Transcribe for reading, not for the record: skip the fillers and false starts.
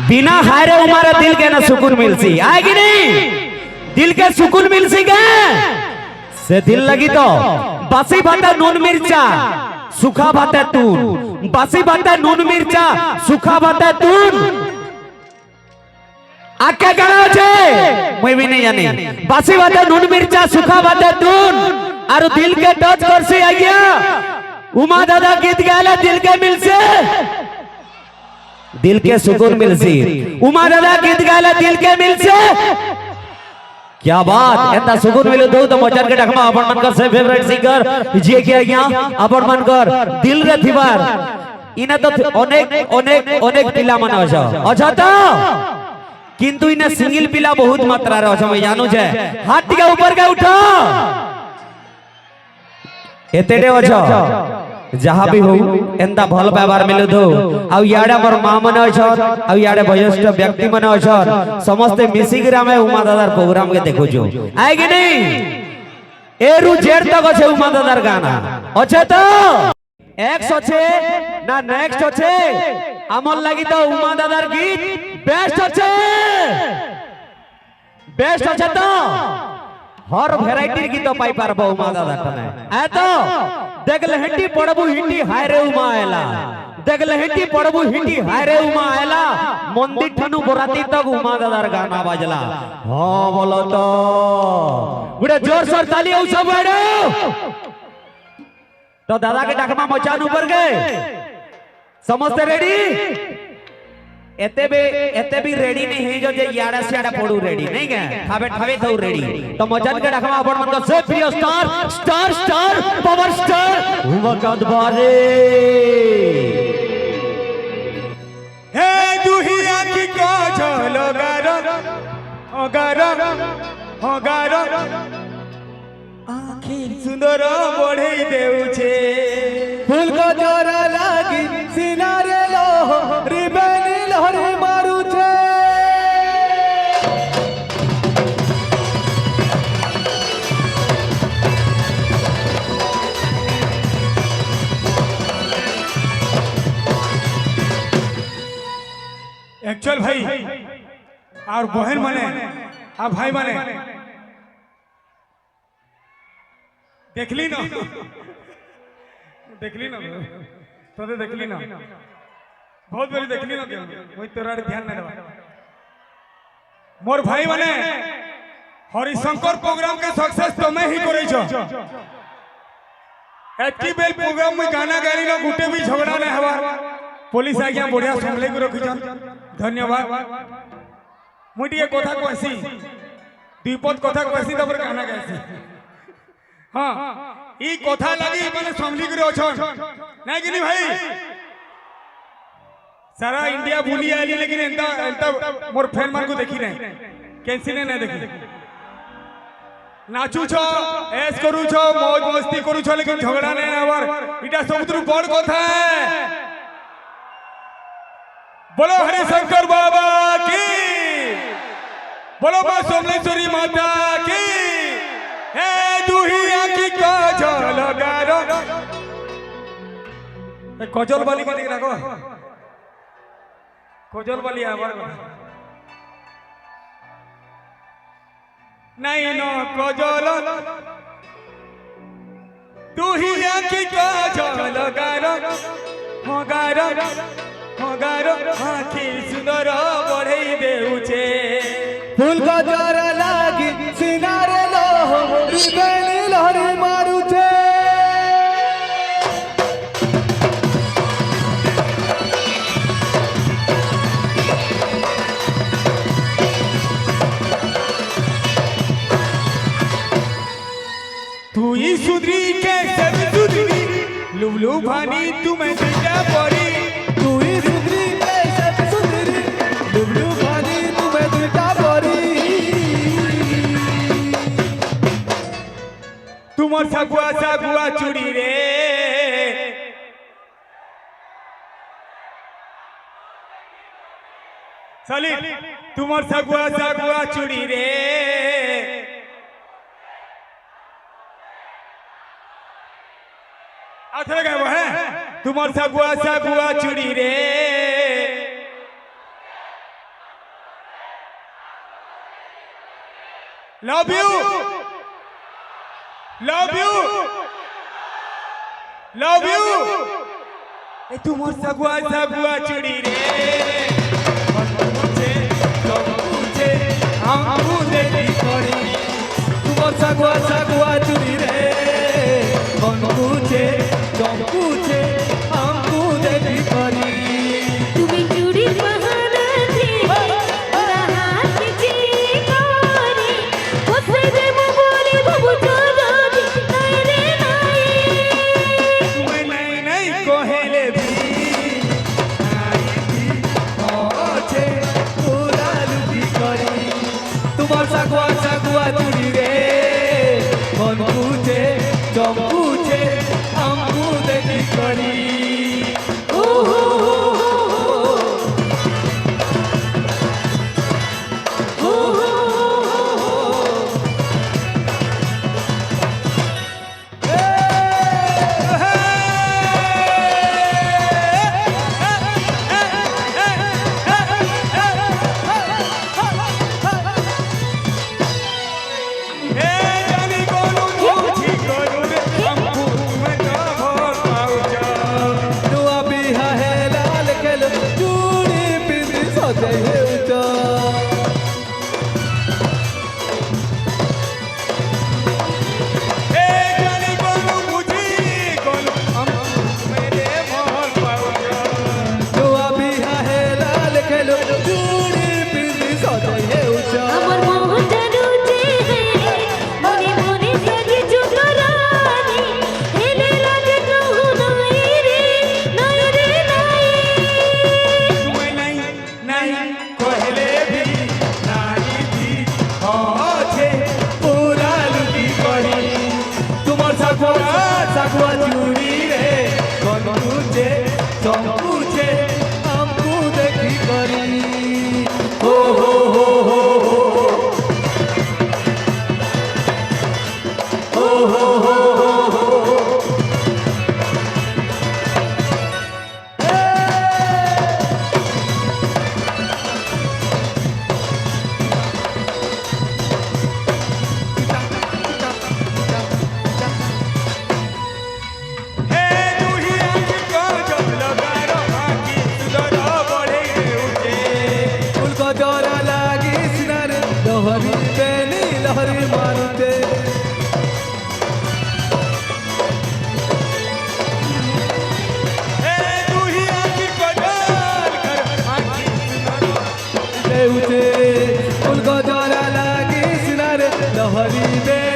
बिना हारे हमारा दिल के ना सुकून मिलसी आए कि नहीं। दिल के सुकून मिलसी के से दिल लगी तो बासी भाता नून मिर्चा सूखा भाता तून बासी भाता नून मिर्चा सूखा भाता तून आके गाना छे मैं भी नहीं जानी बासी भाता नून मिर्चा सूखा भाता तून और दिल के टच करसी आ गया उमा दादा गीत गाला दिल के मिलसे दिल के सुकून मिलसी उमा दादा गीत गाला दिल के मिलसे क्या बात एंता सुकून मिले दो तो मचन के ढकमा अपन मन कर से फेवरेट सिंगर जे के गया अपन मन कर दिल रे थिबार इना तो अनेक अनेक अनेक पिला मन अच्छा अच्छा तो किंतु इने सिंगल पिला बहुत मात्रा रे अच्छा मैं जानू छे हाथ के ऊपर के उठो एतेडे अच्छा जहाँ भी हो एंता भल व्यवहार मिलु दो आउ याडे मोर मां मने अछन आउ याडे वयस्क व्यक्ति मने अछन समस्त मिसी के हमें उमा दादार प्रोग्राम के देखो जो आए कि नहीं ए रु जेड तक আছে उमा दादार गाना আছে তো एक्स আছে না नेक्स्ट আছে আমল লাগি তো उमा दादार गीत बेस्ट আছে তো हर भेराइटी गीत पाई पारबो उमा दादा तने ए तो देखले हिंदी पड़बू हिंदी हाय रे उमा आयला देखले हिंदी पड़बू हिंदी हाय रे उमा आयला मंदिर ठनु बराती तक उमा दादार गाना बाजला हां बोलो तो गुडे जोर से ताली औ सब एडो तो दादा के डकमा मचान ऊपर गए समस्त रेडी एते भी रेडी नहीं है जो जे याडा से याडा पड़ू रेडी नहीं के ठावे तो रेडी तो मचन के डकमा अपन मन का से प्रिय स्टार पावर स्टार वकत बारे हे दुहिया की को झलो गारो आखी सुंदर बढ़े देउ छे फूल को जोरा लागी सिनारे लो रिबेनी लहरी मारू छे एक्चुअल भाई और बहन माने और भाई माने देखली ना तो देखली ना बहुत बड़ी देखली ना क्या वही तोरा ध्यान नहीं रहा मोर भाई माने हरिशंकर प्रोग्राम के सक्सेस तो मैं ही करे छो एतकी बेल प्रोग्राम में गाना गाली ना गुटे भी झगड़ा नहीं हवा पुलिस आ गया बढ़िया संभले को रखी छन धन्यवाद मुटी ये कथा कहसी दीपद कथा कहसी तब गाना गासी हाँ ई कथा लगी माने संभली करे अछन नहीं कि नहीं भाई सारा इंडिया भूली आली लेकिन एंता मोर फैन मान को देखी नहीं कैंसी ने नहीं देखी नाचू छो ऐस करू छो मौज मस्ती करू छो लेकिन झगड़ा नहीं आवर इटा सबुतरु बड़ कथा है बोलो हरिशंकर बाबा की बोलो मां सोमलेश्वरी माता की हे दुहिया की काजल गारो कजल वाली के देख रखो कजल वाली आवर नहीं नो कजल दुहिया की काजल गारो हो गारो आखी सुंदर बढ़े देउछे फूल को जोरा लागी सिनारे लो रिबेनी लहरी मारू छे तू ही सुधरी के सब सुधरी लुबलु भानी तुम्हें दिखा पड़ी तू ही सुधरी के सब सुधरी लुबलु भानी तुम्हें दिखा पड़ी तुमर सगुआ चूड़ी रे साली तुमर सगुआ चूड़ी रे आथे गए वो है तुमर सगुआ चूड़ी रे love you love you love you ए तू मोर सगुआ सगुआ चुड़ी रे मुझे तो मुझे हम देखी करी तू मोर सगुआ सगुआ चुड़ी रे मन मुझे तो मुझे हम देखी करी তুমি চুড়ি বাহানা দিয়ে ওরা হাত চিরি করে কোথায় দেব বলি বাবু চলি নাই রে নাই तुम्हें नहीं नहीं कोहेले भी আছে পুরা লুটি করি তোমার সাগুয়া সাগুয়া চুড়ি রে মন বুঝে জম বুঝে আমু দেখি করি ও হো হো হো হো ए जानी कोनो मुझी करू रे हमको मैं तो भोर पाऊजा नुआ बिहा है लाल केल चूड़ी पिंदी सजे हेउचा ए जानी कोनो मुझी करू हमको मेरे भोर पाऊजा नुआ बिहा है लाल केल चूड़ी पिंदी सजे हेउचा আমার মোহন জানুতে রে মনে মনে সাজি চুকরানি হেলে লাগে নহু নাই রে নাই तुम्हें नहीं नहीं कोहेले भी नारी थी আছে পুরা লুটি করি তোমার সাগুয়া সাগুয়া চুড়ি রে কোন বুঝে জম বুঝে আমু দেখি করি ও হো হো হো হো ও হো হো হো হো हे दूही आंख को जब लगा रहा कि सुधर बढ़े उठे ফুল গজরা লাগি সিনারে লহরি বেনি লহরি মারুতে हे दूही आंख को जल कर आंखी सुधर দেউতে ফুল গজরা লাগি সিনারে লহরি বেনি